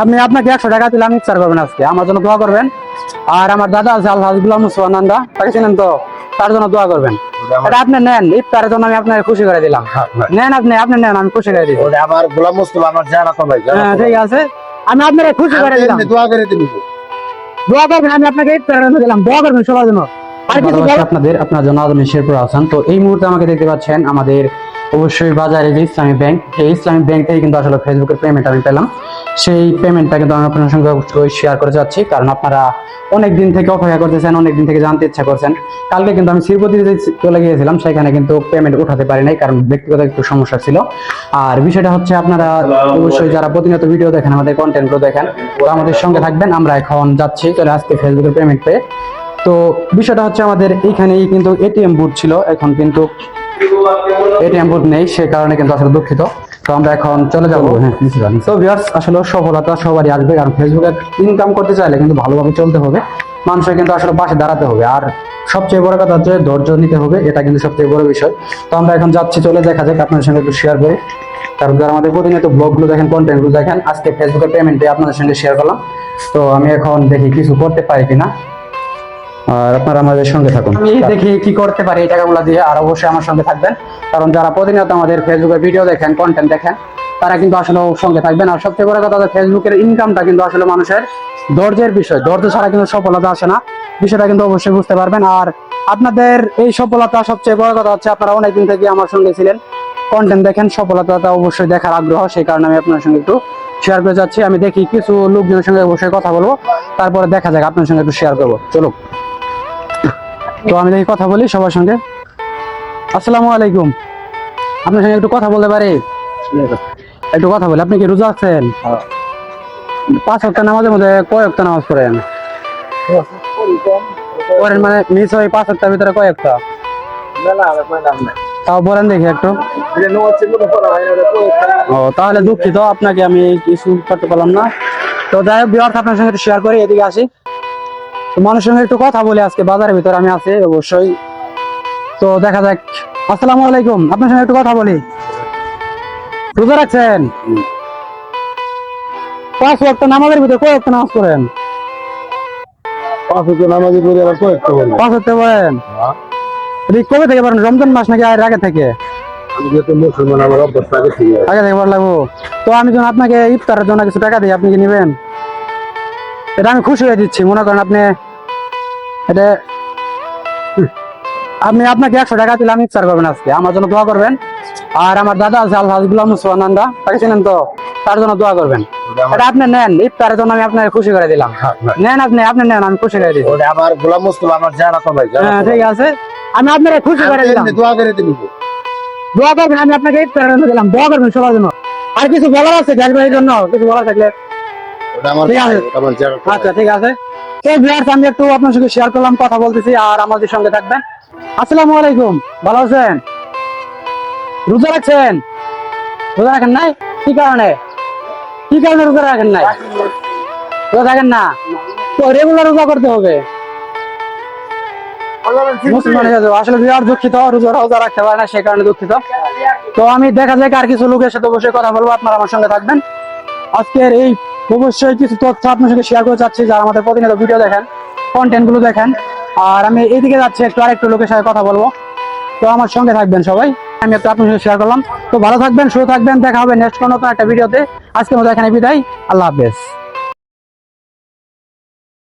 আমি আপনাকে 100 টাকা দিলাম, ইফতার করবেন আজকে, আমার জন্য দোয়া করবেন। আর আমার দাদা আছে আল্লাহ গুলাম মুস্তফা নান্দা, তাকে চিনেন তো, তার জন্য দোয়া করবেন। এটা আপনি নেন, ইফতারের জন্য আমি আপনাকে খুশি করে দিলাম। নেন, আপনি নেন, আমি খুশি করে দিই। আমার গোলাম মুস্তফা আমার জানা তো ভাই। হ্যাঁ ঠিক আছে, আমি আপনাকে খুশি করে দিলাম। দোয়া করে দিবি। দোয়া করবেন, আমি আপনাকে ইফতারের জন্য দিলাম, দোয়া করবেন সবার জন্য। আর কিছু আপনার জন্য আদমি শেরপুর আছেন। তো এই মুহূর্তে আমাকে দেখতে পাচ্ছেন আমাদের অবশ্যই বাজারে যে ইসলামী ব্যাংক, এই ইসলামী ব্যাংক থেকে কিন্তু আসলে ফেসবুকের পেমেন্ট আমি পেলাম। সেই পেমেন্টটা কিন্তু আমি আপনার সঙ্গে অবশ্যই শেয়ার করে যাচ্ছি, কারণ আপনারা অনেক দিন থেকে অপেক্ষা করতেছেন, অনেক দিন থেকে জানতে ইচ্ছা করছেন। কালকে কিন্তু আমি শ্রীপতি চলে গিয়েছিলাম, সেখানে কিন্তু পেমেন্ট উঠাতে পারি নাই, কারণ ব্যক্তিগত একটু সমস্যা ছিল। আর বিষয়টা হচ্ছে আপনারা অবশ্যই যারা প্রতিনিয়ত ভিডিও দেখেন, আমাদের কন্টেন্টগুলো দেখেন, ওরা আমাদের সঙ্গে থাকবেন। আমরা এখন যাচ্ছি চলে আজকে ফেসবুকের পেমেন্ট পেয়ে। তো বিষয়টা হচ্ছে আমাদের এইখানেই কিন্তু এটিএম বুথ ছিল, এখন কিন্তু এটিএম বুথ নেই, সে কারণে কিন্তু আসলে দুঃখিত। তো আমরা এখন চলে যাবো। তো ভিউয়ার্স, আসলে সফলতা সবারই আসবে, কারণ ফেসবুকে ইনকাম করতে চাইলে কিন্তু ভালোভাবে চলতে হবে, মানুষের কিন্তু আসলে পাশে দাঁড়াতে হবে। আর সবচেয়ে বড় কথা হচ্ছে ধৈর্য নিতে হবে, এটা কিন্তু সবচেয়ে বড় বিষয়। তো আমরা এখন যাচ্ছি, চলে দেখা যাক, আপনাদের সঙ্গে একটু শেয়ার করি, কারণ যারা আমাদের প্রতিনিয়ত ব্লগগুলো দেখেন, কন্টেন্টগুলো দেখেন, আজকে ফেসবুকের পেমেন্টে আপনাদের সঙ্গে শেয়ার করলাম। তো আমি এখন দেখি কিছু করতে পারি কিনা, আর আপনারা আমাদের সঙ্গে থাকুন। আমি দেখি কি করতে পারি এই টাকাগুলো দিয়ে, আর অবশ্যই আমার সঙ্গে থাকবেন, কারণ যারা প্রতিনিয়ত আমাদের ফেসবুকে ভিডিও দেখেন, কন্টেন্ট দেখেন, তারা কিন্তু আসলে সঙ্গে থাকবেন। আর সবচেয়ে বড় কথা, ফেসবুকের ইনকামটা কিন্তু আসলে মানুষের ধৈর্যের বিষয়, ধৈর্য ছাড়া কিন্তু সফলতা আসে না, বিষয়টা কিন্তু অবশ্যই বুঝতে পারবেন। আর আপনাদের এই সফলতা সবচেয়ে বড় কথা হচ্ছে আপনারা অনেকদিন থেকে আমার সঙ্গে ছিলেন, কন্টেন্ট দেখেন, সফলতাটা অবশ্যই দেখার আগ্রহ, সেই কারণে আমি আপনার সঙ্গে একটু শেয়ার করে যাচ্ছি। আমি দেখি কিছু লোকজনের সঙ্গে অবশ্যই কথা বলবো, তারপরে দেখা যাক, আপনার সঙ্গে একটু শেয়ার করবো, চলো। তো আমি দেখি কথা বলি সবার সঙ্গে। আসসালামু আলাইকুম, আপনার সঙ্গে একটু কথা বলতে পারি? একটু কথা বলি, আপনি কি রোজা আছেন? 5 ওয়াক্ত নামাজের মধ্যে কয় ওয়াক্ত নামাজ পড়েন? পড়েন মানে মিস হয় 5 ওয়াক্তের ভিতরে কয় ওয়াক্ত? তাও বলেন দেখি একটু। ও তাহলে দুঃখিত, আপনাকে আমি কিছু করতে পারলাম না। তো যাই হোক ভিউয়ার্স, আপনার সঙ্গে একটু শেয়ার করি, এদিকে আসি। মানুষের সঙ্গে একটু কথা বলি, আজকে বাজারের ভিতরে আমি আছি অবশ্যই। তো দেখা যাক। আসসালামু আলাইকুম, আপনার সঙ্গে একটু কথা বলি। রোজা রাখছেন? 5 ওয়াক্ত নামাজের ভিতরে কয় ওয়াক্ত নামাজ পড়েন? 5 ওয়াক্ত নামাজের পরে আবার কয় ওয়াক্ত পড়েন? 5 ওয়াক্ত পড়েন। কবে থেকে পড়েন? রমজান মাস নাকি আর আগে থেকে? আমি যেহেতু মুসলমান, আমার অভ্যাস আগে থেকে পড়া লাগবো। তো আমি যখন আপনাকে ইফতারের জন্য কিছু টাকা দিই, আপনি কি নেবেন? এটা আমি খুশি হয়ে দিচ্ছি, মনে করেন আপনি এটা, আমি আপনাকে 100 টাকা দিলাম, ইফতার করবেন আজকে, আমার জন্য দোয়া করবেন। আর আমার দাদা আছে আল্লাহ গুলাম মুস্তফা নান্দা, তাকে চিনেন তো, তার জন্য দোয়া করবেন। এটা আপনি নেন, ইফতারের জন্য আমি আপনাকে খুশি করে দিলাম। নেন, আপনি নেন, আমি খুশি করে দিই। আমার গোলাম মুস্তফা আমার জানা তো ভাই। হ্যাঁ ঠিক আছে, আমি আপনাকে খুশি করে দিলাম। দোয়া করে দিবি। দোয়া করবেন, আমি আপনাকে ইফতারের জন্য দিলাম, দোয়া করবেন সবার জন্য। আর কিছু বলার আছে গ্যাসবাড়ির জন্য? কিছু বলার থাকলে? আচ্ছা ঠিক আছে। তো ভিউয়ার্স, আমি একটু আপনার সঙ্গে শেয়ার করলাম, কথা বলতেছি, আর আমাদের সঙ্গে থাকবেন। আসসালামু আলাইকুম, ভালো আছেন? রোজা রাখছেন? রোজা রাখেন নাই? কি কারণে রোজা রাখেন নাই? রোজা রাখেন না তো রেগুলার রোজা করতে হবে। আসলে বিরাট দুঃখিত, রোজা রাখতে পারে না, সে কারণে দুঃখিত। তো আমি দেখা যায় আর কিছু লোকের সাথে অবশ্যই কথা বলবো, আপনারা আমার সঙ্গে থাকবেন। আজকের এই অবশ্যই কিছু তথ্য আপনার সঙ্গে শেয়ার করে যাচ্ছি, যারা আমাদের প্রতিনিয়ত ভিডিও দেখেন, কন্টেন্ট গুলো দেখেন। আর আমি এইদিকে যাচ্ছি, একটু আরেকটু লোকের সাথে কথা বলবো, তো আমার সঙ্গে থাকবেন সবাই। আমি একটু আপনার সঙ্গে শেয়ার করলাম। তো ভালো থাকবেন, সুস্থ থাকবেন, দেখা হবে নেক্সট কোনো একটা ভিডিওতে। আজকের মতো এখানে বিদায়, আল্লাহ হাফেজ।